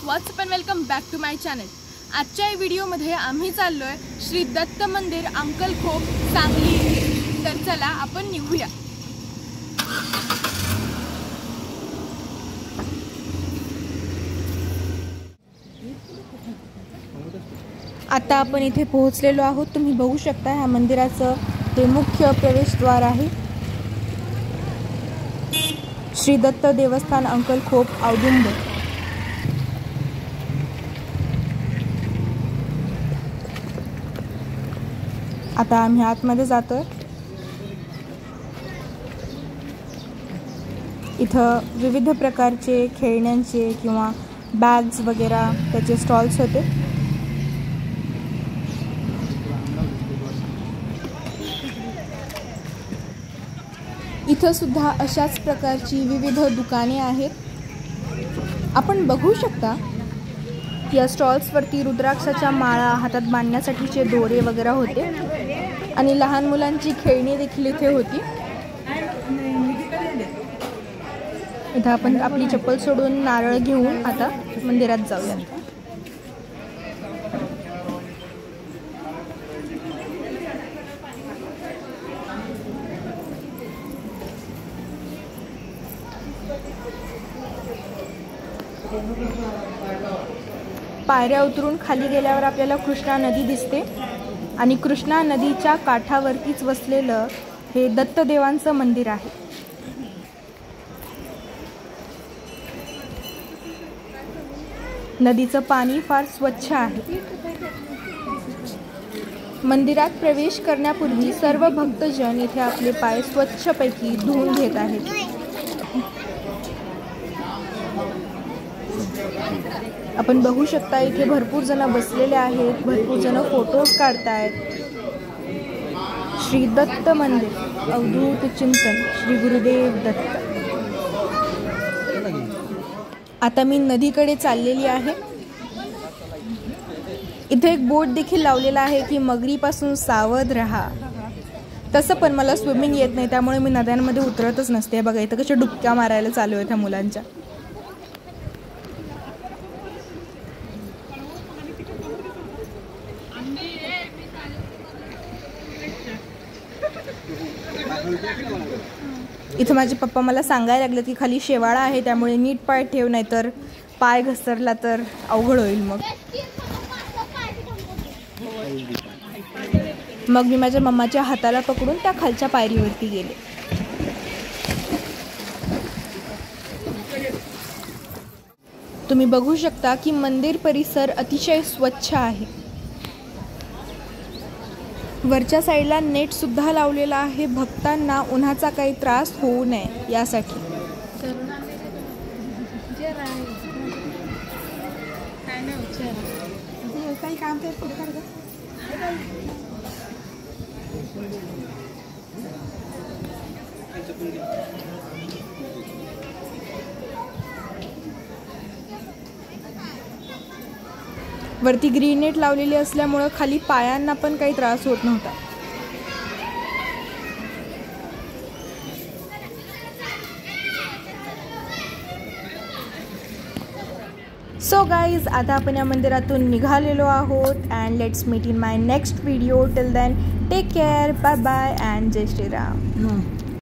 WhatsApp and welcome back to my channel. आजच्या या व्हिडिओमध्ये आम्ही चाललोय श्री दत्त मंदिर अंकलखोप सांगली येथे। तर चला आपण निघूया। आता आपण इथे पोहोचलेलो आहोत। तुम्ही बघू शकता ह्या मंदिराचं ते मुख्य प्रवेशद्वार आहे। श्री दत्त देवस्थान अंकलखोप औदुंबर। आता आम्ही आतमध्ये जातोय। इथं विविध प्रकारचे खेळण्यांचे किंवा बॅग्स वगैरे त्याचे स्टॉल्स होते। इथं सुद्धा अशाच प्रकारची विविध दुकाने आहेत। आपण बघू शकता या स्टॉल्सवरती रुद्राक्षाच्या माळा, हातात बांधण्यासाठीचे दोरे वगैरे होते आणि लहान मुलांची खेळणी देखील इथे होती। इथं आपण आपली चप्पल सोडून नारळ घेऊन आता मंदिरात जाऊया। पायऱ्या उतरून खाली गेल्यावर आपल्याला कृष्णा नदी दिसते आणि कृष्णा नदीच्या काठावरतीच वसलेलं हे दत्तदेवांचं मंदिर आहे। नदीचं पाणी फार स्वच्छ आहे। मंदिरात प्रवेश करण्यापूर्वी सर्व भक्तजन इथे आपले पाय स्वच्छपैकी धुवून घेत आहेत। आपण बघू शकता इथे भरपूर जण बसलेले आहेत, भरपूर जण फोटोज काढतायत। श्री दत्त मंदिर अवधूत चिंतन श्री गुरुदेव दत्त। आता मी नदीकडे चाललेली आहे। इथे एक बोर्ड देखील लावलेला आहे की मगरीपासून सावध राहा। तसं पण मला स्विमिंग येत नाही, त्यामुळे मी नद्यांमध्ये उतरतच नसते। बघा इथं कशा डुबक्या मारायला चालू आहेत ह्या मुलांच्या। इथं माझे पप्पा मला सांगायला लागले की खाली शेवाळा आहे, त्यामुळे नीट पाय ठेव, नाहीतर पाय घसरला तर अवघड होईल। मग मी माझ्या मम्माच्या हाताला पकडून त्या खालच्या पायरीवरती गेले। तुम्ही बघू शकता की मंदिर परिसर अतिशय स्वच्छ आहे। वरच्या साईडला नेट सुद्धा लावलेला आहे, भक्तांना उन्हाचा काही त्रास होऊ नये यासाठी। वरती ग्रीन नेट लावलेली असल्यामुळे खाली पायांना पण काही त्रास होत नव्हता। सो गाइज, आता आपण या मंदिरातून निघालेलो आहोत। And let's meet in my next video. Till then take care, bye bye and जय श्रीराम।